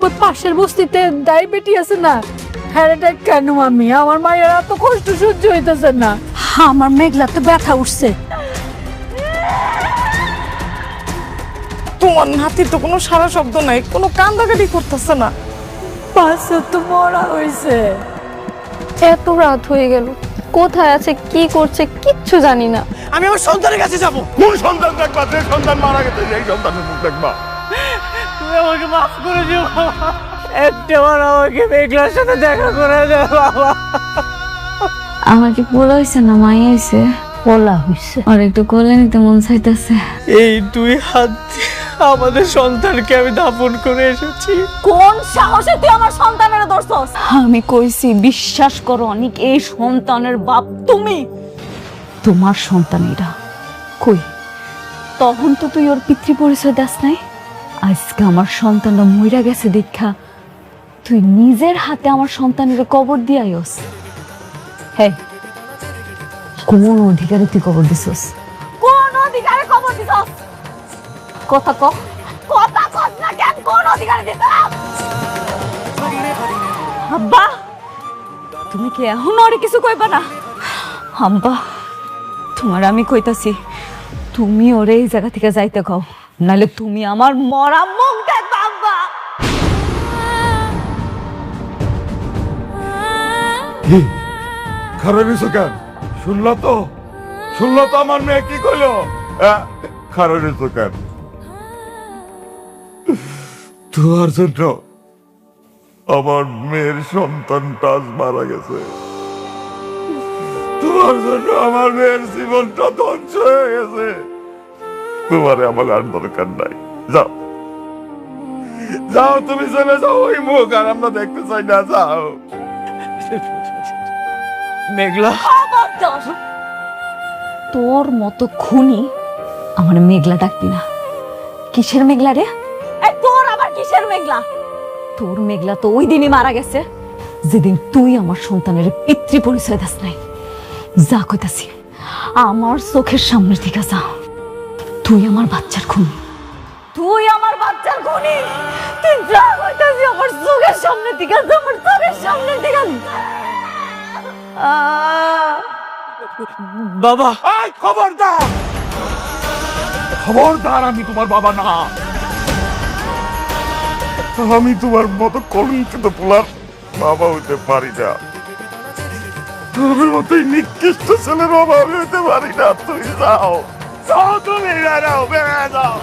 ওই পাশের বস্তিতে ডায়াবেটি আছে না, হ্যাঁ কেন আমি আমার মায়ের এত কষ্ট সহ্য হইতেছে না। আমার মেঘলাতে ব্যথা উঠছে। তোমার নাতির তো কোনো সারা শব্দ নাই, কোনো কান্দাকাটি করতেছে না। পাশে তো মরা হয়েছে। এত রাত হয়ে গেল, কোথায় আছে কি করছে কিচ্ছু জানি না। আমি আমার সন্তানের কাছে যাব। কোন সন্তান দেখবা? যে সন্তান মারা গেছে সেই সন্তানের মুখ দেখবা। তুমি আমাকে মাফ করে দিও বাবা, একটাবার আমাকে মেঘলার সাথে দেখা করে দাও বাবা। আমার কি পোলা হয়েছে না মাই হয়েছে? বলা হয়েছে। আর একটু কোলে নিতে মন চাইতেছে। এই দুই হাত দিয়ে আমাদের সন্তানকে আমি দাফন করে এসেছি। কোন সাহসে তুই আমার সন্তানের ধরছস? আমি কইছি বিশ্বাস করো অনেক, এই সন্তানের বাপ তুমি। তোমার সন্তান এরা কই? তখন তো তুই ওর পিতৃ পরিচয় দাস নাই। আজকে আমার সন্তানটা মইরা গেছে দেখা তুই নিজের হাতে আমার সন্তানের কবর দিয়ে আইস। হ্যাঁ, কোন অধিকারে তুই কবর দিছস? কোন অধিকারে কবর দিছস? কথা কও, কথা কস না কেন? কোন অধিকারে দিছস? আব্বা, তুমি কি এখন আর কিছু কইবা না? আব্বা, তোমার আমি কইতাছি, তুমি ওরে এই জায়গা থেকে যাইতে কও, নাহলে তুমি আমার মরা মুখ দেখবা। আব্বা, কি খারাপ হয়েছো কেন? শুনলো তো আমার মেয়ে কি কইলো? খারাপ হয়েছো কেন? তোমার জন্য আমার মেয়ের সন্তানটা আজ মারা গেছে। তোমার জন্য আমার মেয়ের জীবনটা ধ্বংস হয়ে গেছে। তোমারে আমার আর দরকার নাই। যাও যাও, তুমি চলে যাও। ওই মুখ আর আমরা দেখতে চাই না। যাও। মেঘলা, তোর মতো খুনি আমার মেঘলা ডাকবি না। কিসের মেঘলা রে? তোর আবার কিসের মেঘলা? তোর মেঘলা তো ওই দিনই মারা গেছে যেদিন তুই আমার সন্তানের পিতৃ পরিচয় দাস নাই। যা কইতাছি, আমার চোখের সামনে থেকে যা। তুই আমার বাচ্চার খুনি, তুই আমার বাচ্চার খুনি। তুই যা কইতাছি আমার চোখের সামনে থেকে যা, আমার চোখের সামনে থেকে যা। বাবা, এই খবরদার, খবরদার, আমি তোমার বাবা না। আমি তোমার মতো কলঙ্কিত পোলার বাবা হইতে পারি না। তোমার মতো নিকৃষ্ট ছেলের বাবা আমি হইতে পারি না। তুমি যাও, যাও, তুমি যাও, বেড়ে যাও।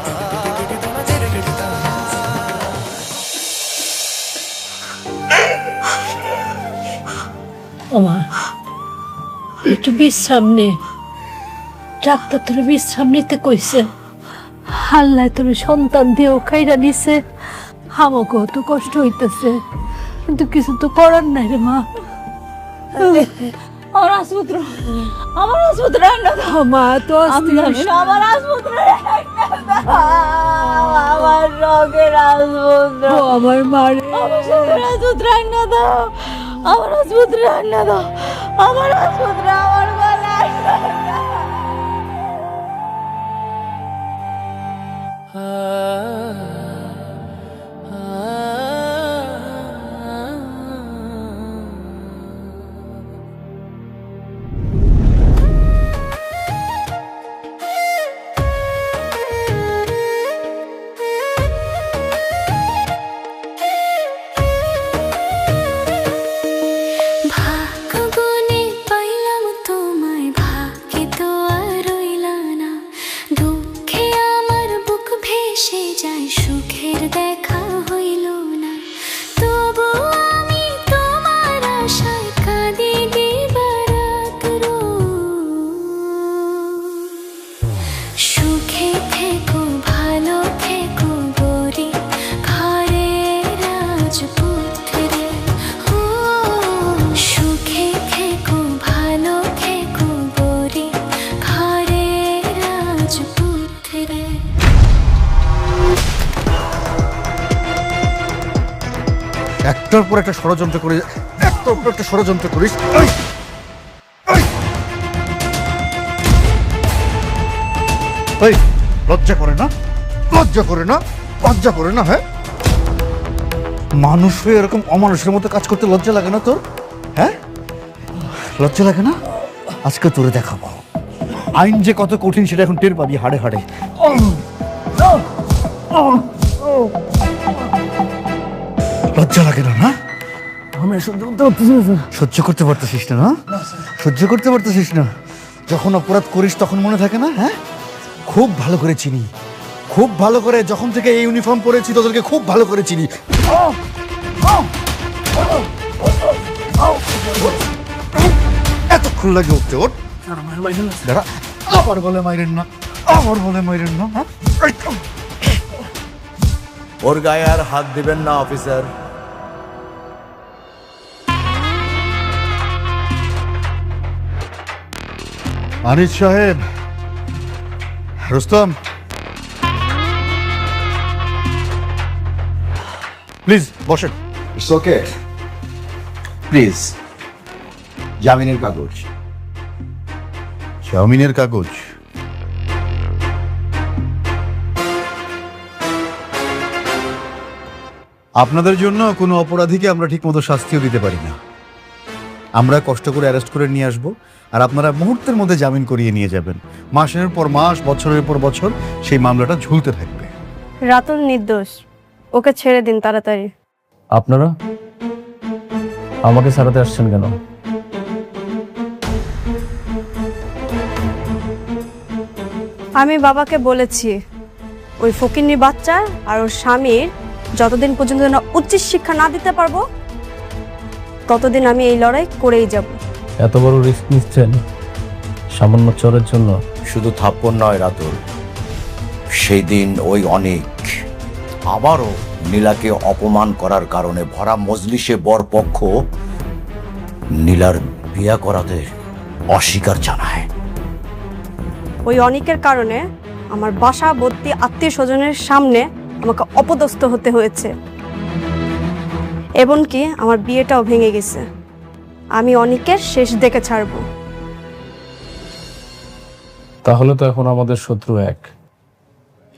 ওমা, একটু বিশ্রাম নে। ডাক্তার তোর বিশ্রাম নিতে কইছে। আল্লাহ তোর সন্তান দিয়েও খাইরা নিছে। আমাকেও তো কষ্ট হইতেছে, কিন্তু কিছু তো করার নাই রে মা। আমার আসপুত্র, আমার আসপুত্র আইনা দাও। মা তো আমি জানি না, আমার আসপুত্র আমার রোগের আসপুত্র, আমার মারে। আমার শখের আসপুত্র আইনা দাও। আমার আসপুত্র আইনা দাও। আমার আসপুত্র আমার গলায় ভাগ্যগুণে পাইলাম তোমায়, ভাগ্যে তো আর রইলা না। দুঃখে আমার বুক ভেসে যায়, সুখের দেখা হইল না। তবু আমি তোমার আশায় কাঁদি দিবারাত সুখে থেকো, ভালো থেকো গরি ঘরের রাজপুত্রে। ও সুখে থেকো, ভালো থেকো গরি ঘরের রাজপুত্রে। একটার পর একটা ষড়যন্ত্র করে, একটার পর একটা ষড়যন্ত্র করিস। এই লজ্জা করে না? লজ্জা করে না? লজ্জা করে না? হ্যাঁ, মানুষ হয়ে এরকম অমানুষের মতো কাজ করতে লজ্জা লাগে না তোর? হ্যাঁ, লজ্জা লাগে না? আজকে তোরে দেখাবো আইন যে কত কঠিন সেটা এখন টের পাবি হাড়ে হাড়ে। লজ্জা লাগে না? না সহ্য করতে পারতেছিস না? না সহ্য করতে পারতেছিস না? যখন অপরাধ করিস তখন মনে থাকে না? হ্যাঁ, খুব ভালো করে চিনি, খুব ভালো করে। যখন থেকে এই ইউনিফর্ম পরেছি তোদেরকে খুব ভালো করে চিনি। এতক্ষণ লাগে উঠতে? ওঠ, দাঁড়া। আবার বলে মাইরেন না, আবার বলে মাইরেন না। হ্যাঁ, ওর গায়ে আর হাত দিবেন না অফিসার। আনিস সাহেব, রুস্তম, প্লিজ বসেন। It's okay, please. জামিনের কাগজ। জামিনের কাগজ? আপনাদের জন্য কোনো অপরাধীকে আমরা ঠিকমতো শাস্তিও দিতে পারি না। আমরা কষ্ট করে অ্যারেস্ট করে নিয়ে আসব, আর আপনারা মুহূর্তের মধ্যে জামিন করিয়ে নিয়ে যাবেন। মাসের পর মাস, বছরের পর বছর সেই মামলাটা ঝুলতে থাকবে। রাতুল নির্দোষ, ওকে ছেড়ে দিন তাড়াতাড়ি। আপনারা আমাকে ছাড়াতে আসছেন কেন? আমি বাবাকে বলেছি ওই ফকিন্নি বাচ্চা আর ওর স্বামীর যতদিন পর্যন্ত না উচ্চ শিক্ষা না দিতে পারবো ততদিন আমি এই লড়াই করেই যাব। এত বড় রিস্ক নিচ্ছেন সামান্য চোরের জন্য? শুধু থাপ্পড় নয় রাতুল, সেই দিন ওই অনেক আবারও নীলাকে অপমান করার কারণে ভরা মজলিসে বরপক্ষ নীলার বিয়া করাতে অস্বীকার জানায়। ওই অনেকের কারণে আমার বাসা ভর্তি আত্মীয় স্বজনের সামনে আমাকে অপদস্থ হতে হয়েছে, এমনকি আমার বিয়েটাও ভেঙে গেছে। আমি অনেকের শেষ দেখে ছাড়বো। তাহলে তো এখন আমাদের শত্রু এক।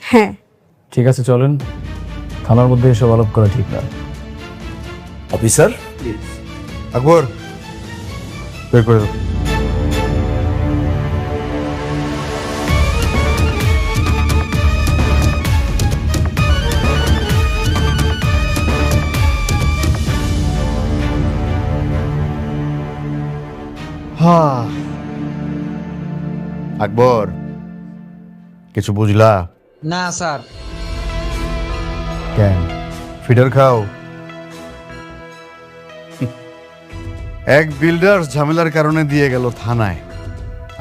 হ্যাঁ, ঠিক আছে, চলেন। থানার মধ্যে এসব আলাপ করা ঠিক না। অফিসার, আকবর, বের করে দাও। হ্যাঁ, আকবর, কিছু বুঝলা? না স্যার। কেন ফিডার খাও? এক বিল্ডার্স ঝামেলার কারণে দিয়ে গেল থানায়,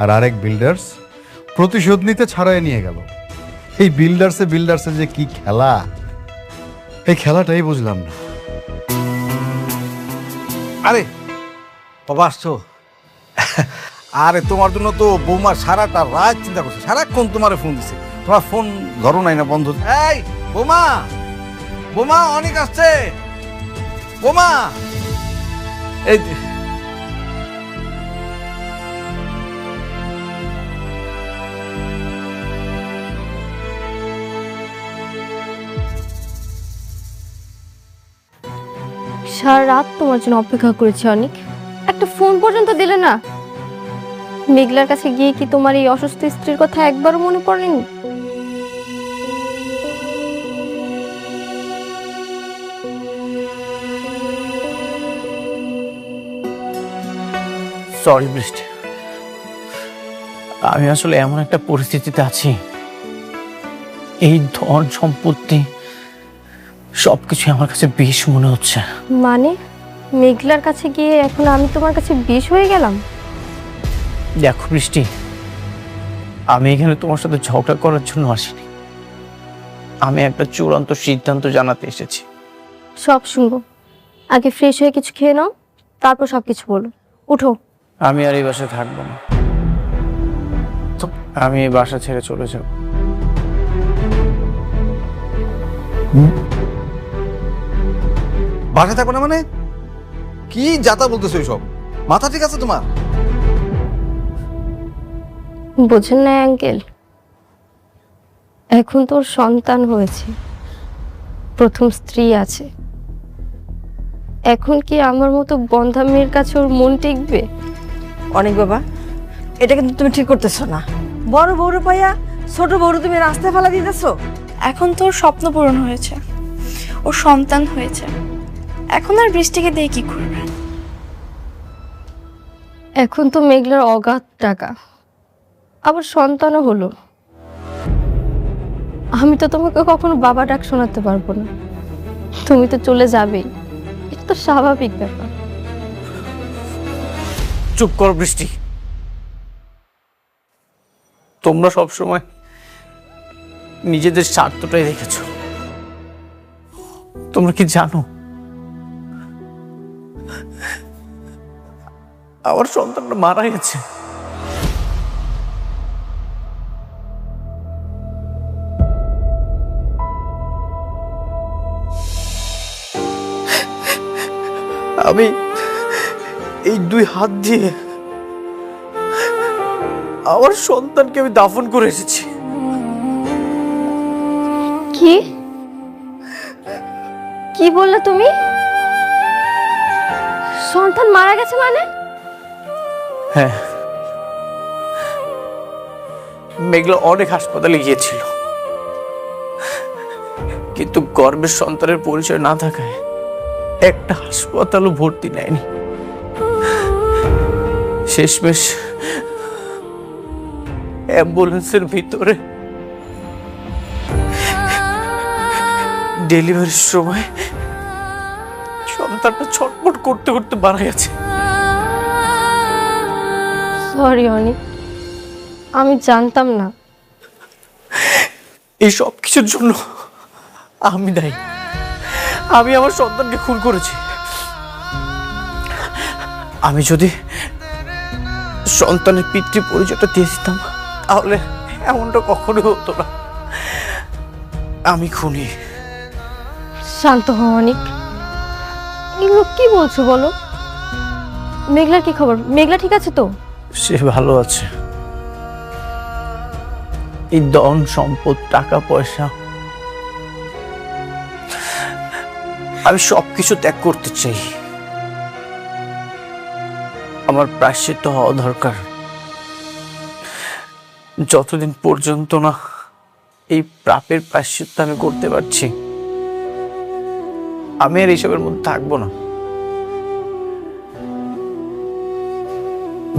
আর আরেক বিল্ডার্স প্রতিশোধ নিতে ছাড়াই নিয়ে গেল। এই বিল্ডার্সে যে কি খেলা, এই খেলাটাই বুঝলাম না। আরে বাবা আসছো? আরে তোমার জন্য তো বৌমা সারাটা রাত চিন্তা করছে, সারাক্ষণ তোমার ফোন দিছে। তোমার ফোন ধরো নাই না, বন্ধ। এই বৌমা, বৌমা অনেক আসছে, বৌমা। এই সারা রাত তোমার জন্য অপেক্ষা করেছি অনেক, একটা ফোন পর্যন্ত দিলে না। মেঘলার কাছে গিয়ে কি তোমার এই অসুস্থ স্ত্রীর কথা একবারও মনে পড়েনি? সরি বৃষ্টি, আমি আসলে এমন একটা পরিস্থিতিতে আছি, এই ধন সম্পত্তি সবকিছু আমার কাছে বিষ মনে হচ্ছে। মানে মেঘলার কাছে গিয়ে এখন আমি তোমার কাছে বিষ হয়ে গেলাম? দেখো বৃষ্টি, আমি এখানে তোমার সাথে ঝগড়া করার জন্য আসিনি, আমি একটা চূড়ান্ত সিদ্ধান্ত জানাতে এসেছি। সব শুনবো, আগে ফ্রেশ হয়ে কিছু খেয়ে নাও, তারপর সবকিছু বলো। উঠো। আমি আর এই বাসায় থাকবো না, আমি এই বাসা ছেড়ে চলে যাব। বাসায় থাকো না মানে? কি যাতা বলতেছো এইসব? মাথা ঠিক আছে তোমার? বোঝেন না আঙ্কেল, এখন তোর সন্তান হয়েছে, প্রথম স্ত্রী আছে, এখন কি আমার মতো বন্ধা মেয়ের কাছে ওর মন টিকবে? অনেক বাবা, এটা কিন্তু তুমি ঠিক করতেছো না। বড় বউরে পাইয়া ছোট বউরে তুমি রাস্তায় ফেলা দিতেছো। এখন তো ওর স্বপ্ন পূরণ হয়েছে, ওর সন্তান হয়েছে, এখন আর বৃষ্টিকে দিয়ে কি করবে? এখন তো মেঘলার অগাধ টাকা, আবার সন্তানও হলো। আমি তো তোমাকে কখনো বাবা ডাক শোনাতে পারবো না, তুমি তো চলে যাবেই, এটা তো স্বাভাবিক ব্যাপার। চুপ করো বৃষ্টি। তোমরা সবসময় নিজেদের স্বার্থটাই দেখেছো। তোমরা কি জানো আমার সন্তানটা মারা গেছে? আমি এই 2 হাত দিয়ে আমার সন্তানকে আমি দাফন করে এসেছি। কি কি বললে তুমি? সন্তান মারা গেছে মানে? হ্যাঁ, মেঘলা অনেক হাসপাতালে গিয়েছিল, কিন্তু গর্ভের সন্তানের পরিচয় না থাকায় একটা হাসপাতালও ভর্তি নেয়নি। শেষমেশ অ্যাম্বুলেন্সের ভিতরে ডেলিভারির সময় সন্তানটা ছটফট করতে করতে মারা গেছে। সরি অনিক, আমি জানতাম না। এই সব কিছুর জন্য আমি দায়ী। আমি আমার সন্তানকে খুন করেছি। আমি যদি সন্তানের পিতৃ পরিচয়টা দিয়ে দিতাম তাহলে এমনটা কখনো হতো না। আমি খুনি। শান্ত হও অনিক, এগুলো কি বলছো বলো? মেঘলার কি খবর? মেঘলা ঠিক আছে তো? সে ভালো আছে। এই ধন সম্পদ টাকা পয়সা আমি সবকিছু ত্যাগ করতে চাই। আমার প্রায়শ্চিত্ত হওয়া দরকার। যতদিন পর্যন্ত না এই পাপের প্রায়শ্চিত্ত আমি করতে পারছি, আমি আর এইসবের মধ্যে থাকবো না।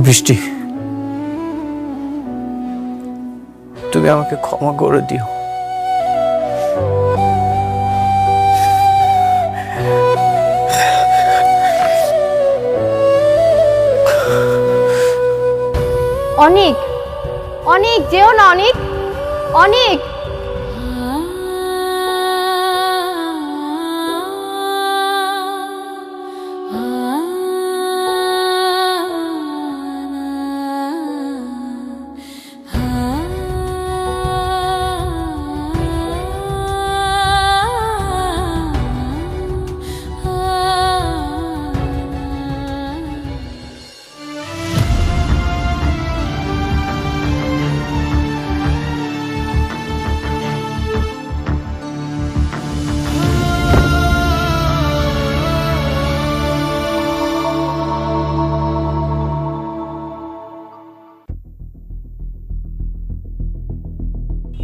বৃষ্টি, তুমি আমাকে ক্ষমা করে দিও। অনিক, অনিক যেও না অনিক, অনিক।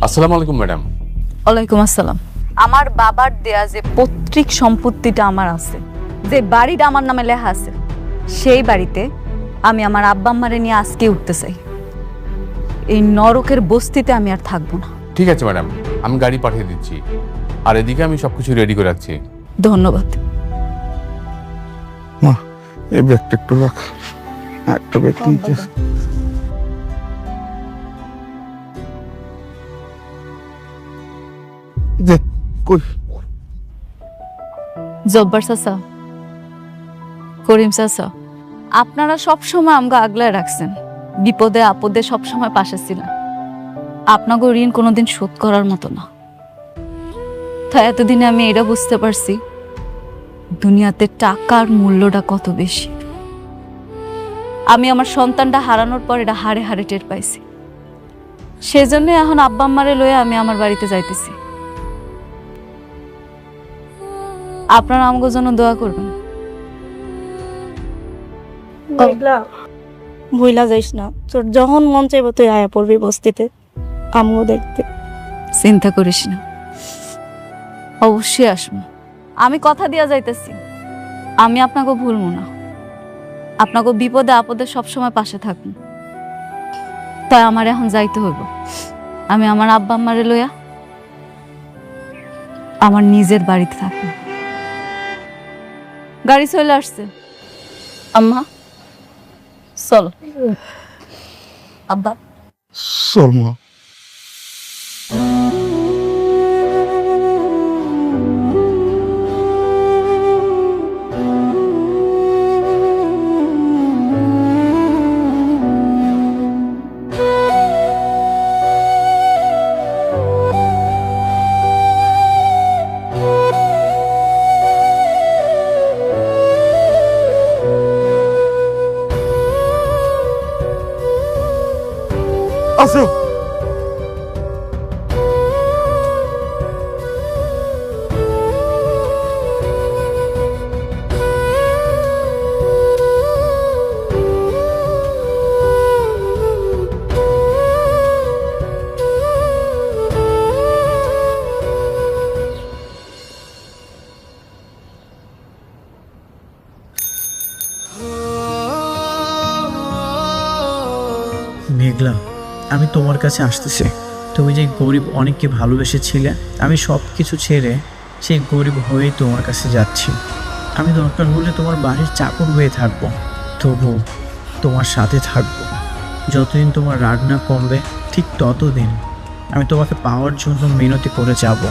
আসসালামু আলাইকুম ম্যাডাম। ওয়ালাইকুম আসসালাম। আমার বাবার দেয়া যে পৈতৃক সম্পত্তিটা আমার আছে, যে বাড়িটা আমার নামে লেখা আছে, সেই বাড়িতে আমি আমার আব্বা আম্মারে নিয়ে আজকে উঠতে চাই। এই নরকের বস্তিতে আমি আর থাকবো না। ঠিক আছে ম্যাডাম, আমি গাড়ি পাঠিয়ে দিচ্ছি, আর এদিকে আমি সবকিছু রেডি করে রাখছি। ধন্যবাদ। মা, এই ব্যাগটা একটু রাখ। একটা ব্যাগ নিচে। দে, কই? জব্বার চাচা, করিম চাচা, আপনারা সবসময় আমাকে আগলায় রাখছেন, বিপদে আপদে সবসময় পাশে ছিলেন। আপনাকে ঋণ কোনোদিন শোধ করার মতো না। তাই এতদিনে আমি এটা বুঝতে পারছি দুনিয়াতে টাকার মূল্যটা কত বেশি। আমি আমার সন্তানটা হারানোর পর এটা হাড়ে হাড়ে টের পাইছি। সেজন্য এখন আব্বা আম্মারে লয়ে আমি আমার বাড়িতে যাইতেছি। আপনারা আমাকে জন্য দোয়া করবেন। ভুইলা যাইস না, তোর যখন মন চাইবো তুই আয়া পড়বি বস্তিতে আমিও দেখতে। চিন্তা করিস না, অবশ্যই আসবো। আমি কথা দিয়া যাইতেছি, আমি আপনাকে ভুলবো না, আপনাকে বিপদে আপদে সবসময় পাশে থাকবো। তাই আমার এখন যাইতে হইব। আমি আমার আব্বা আম্মারে লইয়া আমার নিজের বাড়িতে থাকবো। গাড়ি চলে আসছে, আম্মা চল। আব্বা চল মা। আসো। মেঘলা, আমি তোমার কাছে আসতেছি। তুমি যে গরিব অনেককে ভালোবেসেছিলে, আমি সব কিছু ছেড়ে সেই গরিব হয়েই তোমার কাছে যাচ্ছি। আমি দরকার হলে তোমার বাড়ির চাকর হয়ে থাকবো, তবু তোমার সাথে থাকবো। যতদিন তোমার রাগ না কমবে ঠিক ততদিন আমি তোমাকে পাওয়ার জন্য মিনতি করে যাব।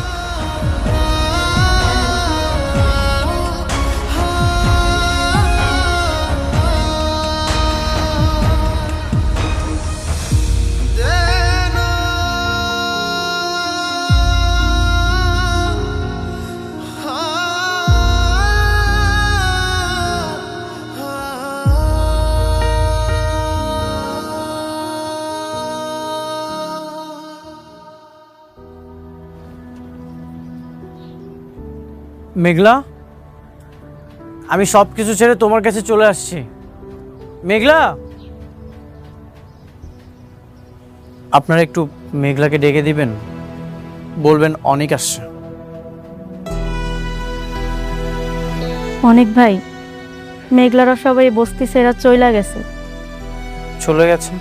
মেঘলা, আমি সব কিছু ছেড়ে তোমার কাছে চলে আসছি। মেঘলা, আপনারা একটু মেঘলাকে ডেকে দিবেন, বলবেন অনেক আসছে। অনেক ভাই, মেঘলারা সবাই বস্তি ছেড়া চইলা গেছে। চলে গেছে?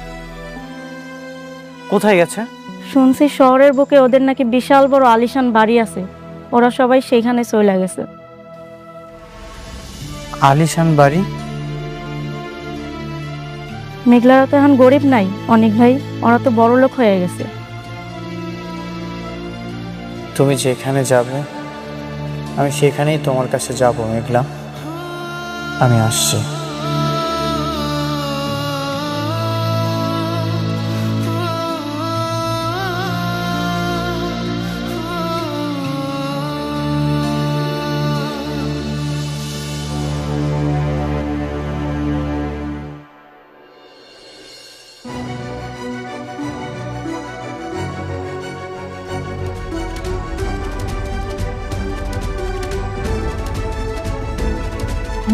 কোথায় গেছে? শুনছি শহরের বুকে ওদের নাকি বিশাল বড় আলিশান বাড়ি আছে, ওরা সবাই সেইখানে চইলা গেছে। আলিশান বাড়ি? মেঘলারা তো এখন গরিব নাই অনেক ভাই, ওরা তো বড় লোক হয়ে গেছে। তুমি যেখানে যাবে আমি সেখানেই তোমার কাছে যাব মেঘলা। আমি আসছি।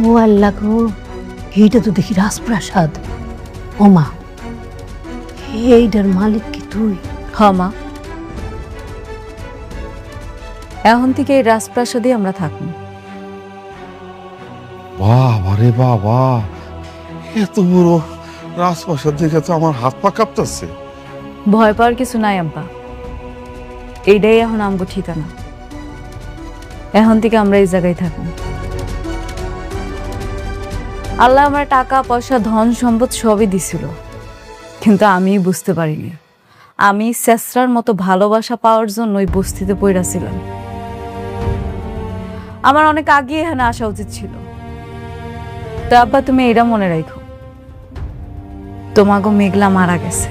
ও আল্লাহ গো, এইটা তো দেখি রাজপ্রাসাদ। ওমা, এইটার মালিক কি তুই? হ্যাঁ মা, এখন থেকে এই রাজপ্রাসাদে আমরা থাকবো। বাবা রে বাবা, এত বড় রাজপ্রাসাদ দেখে তো আমার হাত পা কাঁপতেছে। ভয় পাওয়ার কিছু নাই আব্বা, এইটাই এখন আমগো ঠিকানা। এখন থেকে আমরা এই জায়গায় থাকবো। আল্লাহ আমার টাকা পয়সা ধন সম্পদ সবই দিছিল, কিন্তু আমি বুঝতে পারিনি আমি শেষরার মতো ভালোবাসা পাওয়ার জন্য ওই বস্তিতে পইড়া ছিলাম। আমার অনেক আগে এখানে আসা উচিত ছিল। তো আব্বা, তুমি এটা মনে রাখো, তোমাগো মেঘলা মারা গেছে।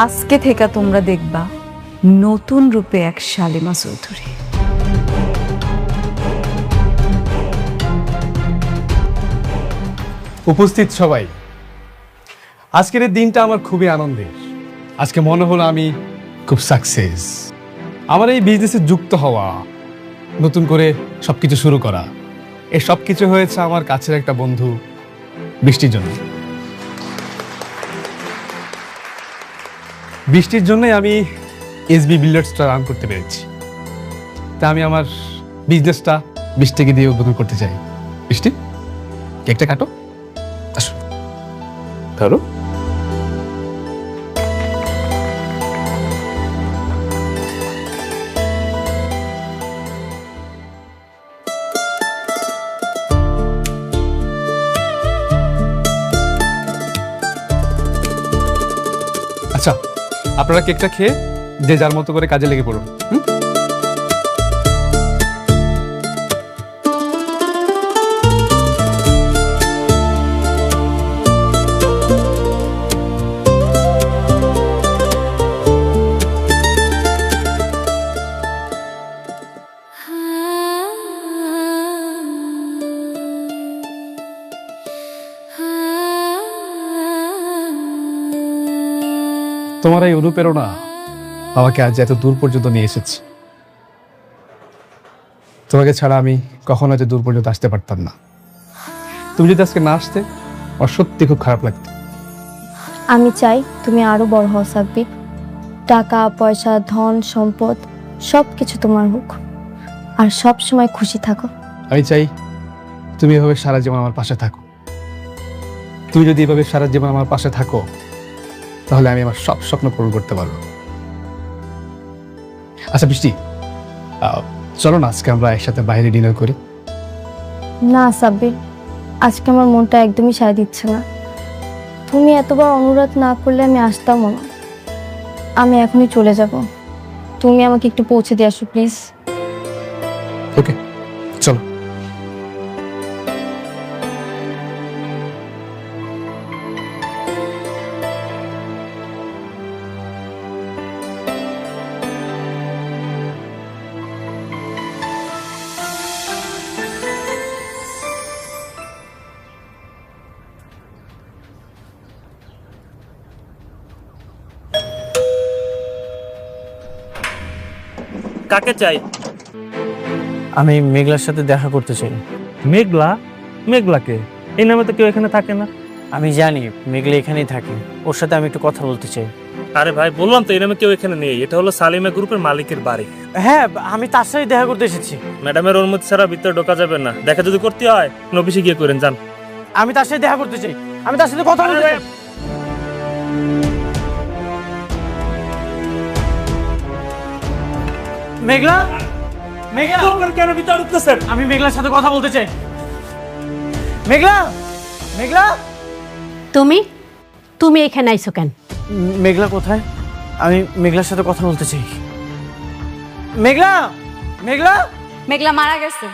আজকে থেকে তোমরা দেখবা নতুন রূপে এক শালিমা চৌধুরী। উপস্থিত সবাই, আজকের এই দিনটা আমার খুবই আনন্দের। আজকে মনে হলো আমি খুব সাকসেস। আমার এই বিজনেসে যুক্ত হওয়া, নতুন করে সবকিছু শুরু করা, এসব কিছু হয়েছে আমার কাছের একটা বন্ধু বৃষ্টির জন্য। বৃষ্টির জন্যই আমি এসবি বিল্ডার্সটা রান করতে পেরেছি। তা আমি আমার বিজনেসটা বৃষ্টিকে দিয়ে উদ্বোধন করতে চাই। বৃষ্টি, কেকটা কাটো, আসো ধরো। আচ্ছা, আপনারা কেকটা খেয়ে যে যার মতো করে কাজে লেগে পড়ুন। তোমার এই অনুপ্রেরণা আমাকে আজ এত দূর পর্যন্ত নিয়ে এসেছে। তোমাকে ছাড়া আমি কখনো এত দূর পর্যন্ত আসতে পারতাম না। তুমি যদি আজকে না আসতে, আমার সত্যি খুব খারাপ লাগতো। আমি চাই তুমি আরো বড় হও সাব্বির। টাকা পয়সা ধন সম্পদ সব কিছু তোমার হোক, আর সব সময় খুশি থাকো। আমি চাই তুমি এভাবে সারা জীবন আমার পাশে থাকো। তুমি যদি এভাবে সারা জীবন আমার পাশে থাকো, তাহলে আমি আমার সব স্বপ্ন পূরণ করতে পারবো। আচ্ছা বৃষ্টি, চলো না আজকে আমরা একসাথে বাইরে ডিনার করি। না সাব্বির, আজকে আমার মনটা একদমই সাড়া দিচ্ছে না। তুমি এতবার অনুরোধ না করলে আমি আসতামও না। আমি এখনই চলে যাব। তুমি আমাকে একটু পৌঁছে দিয়ে আসো প্লিজ। ওকে, চলো। কাকে চাই? আমি মেঘলার সাথে দেখা করতে চাই। মেঘলা? মেঘলাকে? এই নামে তো কেউ এখানে থাকে না। আমি জানি মেঘলা এখানেই থাকে, ওর সাথে আমি একটু কথা বলতে চাই। আরে ভাই, বললাম তো এই নামে কেউ এখানে নেই। এটা হলো সালিমা গ্রুপের মালিকের বাড়ি। হ্যাঁ, আমি তার সাথে দেখা করতে এসেছি। ম্যাডামের অনুমতি ছাড়া ভিতরে ঢোকা যাবে না। দেখা যদি করতে হয় অফিসে গিয়ে করেন, যান। আমি তার সাথে দেখা করতে চাই, আমি তার সাথে কথা বলতে চাই। মেঘলা, মেঘলা কেন ভিতরে ঢুকতেছেন? আমি মেঘলার সাথে কথা বলতে চাই। মেঘলা, মেঘলা, তুমি তুমি এখানে আইছো কেন? মেঘলা কোথায়? আমি মেঘলার সাথে কথা বলতে চাই। মেঘলা, মেঘলা, মেঘলা মারা গেছে।